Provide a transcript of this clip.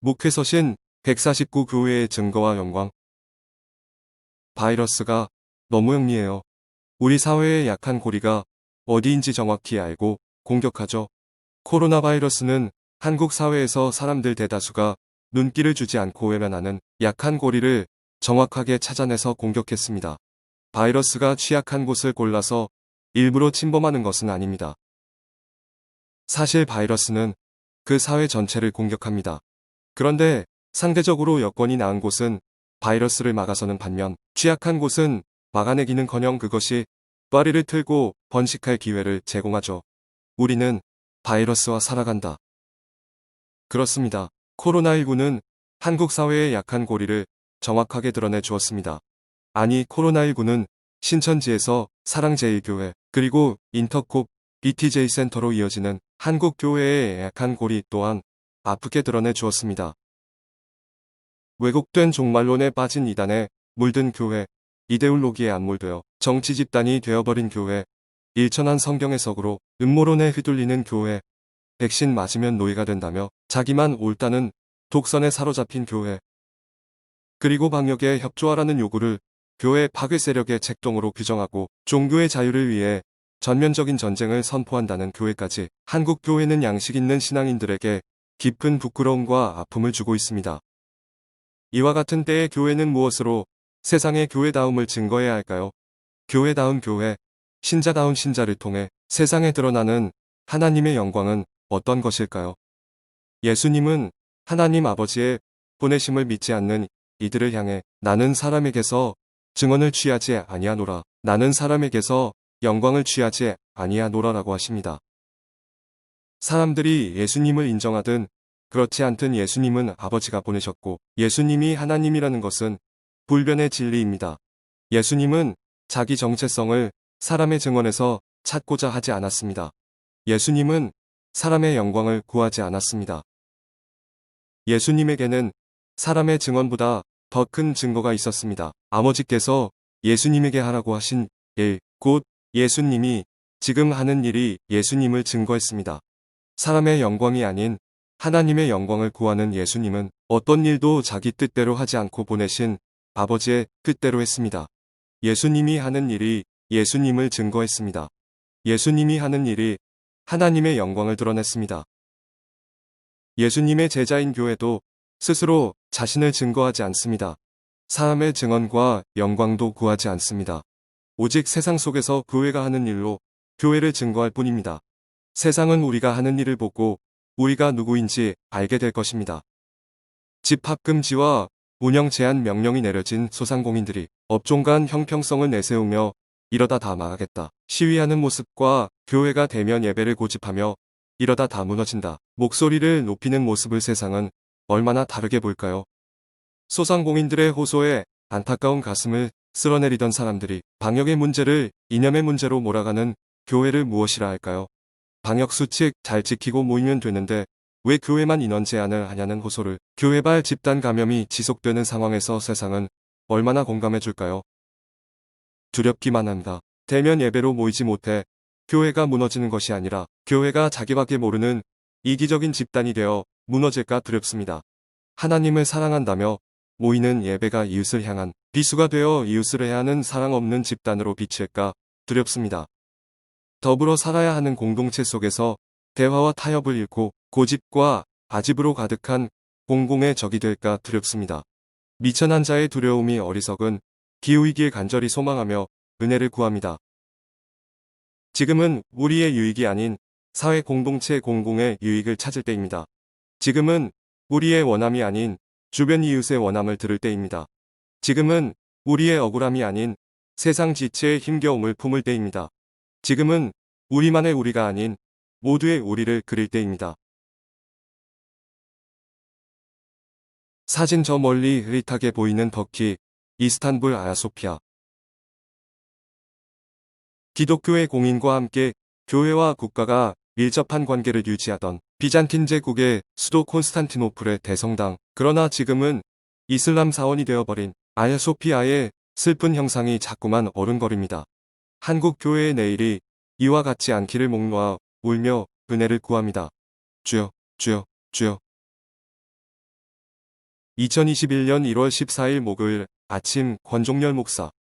목회서신 149 교회의 증거와 영광. 바이러스가 너무 영리해요. 우리 사회의 약한 고리가 어디인지 정확히 알고 공격하죠. 코로나 바이러스는 한국 사회에서 사람들 대다수가 눈길을 주지 않고 외면하는 약한 고리를 정확하게 찾아내서 공격했습니다. 바이러스가 취약한 곳을 골라서 일부러 침범하는 것은 아닙니다. 사실 바이러스는 그 사회 전체를 공격합니다. 그런데 상대적으로 여건이 나은 곳은 바이러스를 막아서는 반면 취약한 곳은 막아내기는커녕 그것이 뿌리를 틀고 번식할 기회를 제공하죠. 우리는 바이러스와 살아간다. 그렇습니다. 코로나19는 한국 사회의 약한 고리를 정확하게 드러내 주었습니다. 아니, 코로나19는 신천지에서 사랑제일교회 그리고 인터콥 BTJ 센터로 이어지는 한국 교회의 약한 고리 또한 아프게 드러내 주었습니다. 왜곡된 종말론에 빠진 이단에 물든 교회, 이데올로기에 함몰되어 정치 집단이 되어버린 교회, 일천한 성경 해석으로 음모론에 휘둘리는 교회, 백신 맞으면 노예가 된다며 자기만 옳다는 독선에 사로잡힌 교회, 그리고 방역에 협조하라는 요구를 교회 파괴 세력의 책동으로 규정하고 종교의 자유를 위해 전면적인 전쟁을 선포한다는 교회까지 한국 교회는 양식 있는 신앙인들에게 깊은 부끄러움과 아픔을 주고 있습니다. 이와 같은 때에 교회는 무엇으로 세상의 교회다움을 증거해야 할까요? 교회다운 교회, 신자다운 신자를 통해 세상에 드러나는 하나님의 영광은 어떤 것일까요? 예수님은 하나님 아버지의 보내심을 믿지 않는 이들을 향해 나는 사람에게서 증언을 취하지 아니하노라, 나는 사람에게서 영광을 취하지 아니하노라라고 하십니다. 사람들이 예수님을 인정하든 그렇지 않든 예수님은 아버지가 보내셨고 예수님이 하나님이라는 것은 불변의 진리입니다. 예수님은 자기 정체성을 사람의 증언에서 찾고자 하지 않았습니다. 예수님은 사람의 영광을 구하지 않았습니다. 예수님에게는 사람의 증언보다 더 큰 증거가 있었습니다. 아버지께서 예수님에게 하라고 하신 일, 곧 예수님이 지금 하는 일이 예수님을 증거했습니다. 사람의 영광이 아닌 하나님의 영광을 구하는 예수님은 어떤 일도 자기 뜻대로 하지 않고 보내신 아버지의 뜻대로 했습니다. 예수님이 하는 일이 예수님을 증거했습니다. 예수님이 하는 일이 하나님의 영광을 드러냈습니다. 예수님의 제자인 교회도 스스로 자신을 증거하지 않습니다. 사람의 증언과 영광도 구하지 않습니다. 오직 세상 속에서 교회가 하는 일로 교회를 증거할 뿐입니다. 세상은 우리가 하는 일을 보고 우리가 누구인지 알게 될 것입니다. 집합금지와 운영 제한 명령이 내려진 소상공인들이 업종 간 형평성을 내세우며 이러다 다 망하겠다 시위하는 모습과 교회가 대면 예배를 고집하며 이러다 다 무너진다 목소리를 높이는 모습을 세상은 얼마나 다르게 볼까요? 소상공인들의 호소에 안타까운 가슴을 쓸어내리던 사람들이 방역의 문제를 이념의 문제로 몰아가는 교회를 무엇이라 할까요? 방역수칙 잘 지키고 모이면 되는데 왜 교회만 인원 제한을 하냐는 호소를 교회발 집단 감염이 지속되는 상황에서 세상은 얼마나 공감해 줄까요? 두렵기만 합니다. 대면 예배로 모이지 못해 교회가 무너지는 것이 아니라 교회가 자기밖에 모르는 이기적인 집단이 되어 무너질까 두렵습니다. 하나님을 사랑한다며 모이는 예배가 이웃을 향한 비수가 되어 이웃을 해하는 사랑 없는 집단으로 비칠까 두렵습니다. 더불어 살아야 하는 공동체 속에서 대화와 타협을 잃고 고집과 아집으로 가득한 공공의 적이 될까 두렵습니다. 미천한 자의 두려움이 어리석은 기후이길 간절히 소망하며 은혜를 구합니다. 지금은 우리의 유익이 아닌 사회 공동체 공공의 유익을 찾을 때입니다. 지금은 우리의 원함이 아닌 주변 이웃의 원함을 들을 때입니다. 지금은 우리의 억울함이 아닌 세상 지체의 힘겨움을 품을 때입니다. 지금은 우리만의 우리가 아닌 모두의 우리를 그릴 때입니다. 사진 저 멀리 흐릿하게 보이는 터키, 이스탄불 아야소피아. 기독교의 공인과 함께 교회와 국가가 밀접한 관계를 유지하던 비잔틴 제국의 수도 콘스탄티노플의 대성당. 그러나 지금은 이슬람 사원이 되어버린 아야소피아의 슬픈 형상이 자꾸만 어른거립니다. 한국 교회의 내일이 이와 같지 않기를 목놓아 울며 은혜를 구합니다. 주여, 주여, 주여. 2021년 1월 14일 목요일 아침 권종렬 목사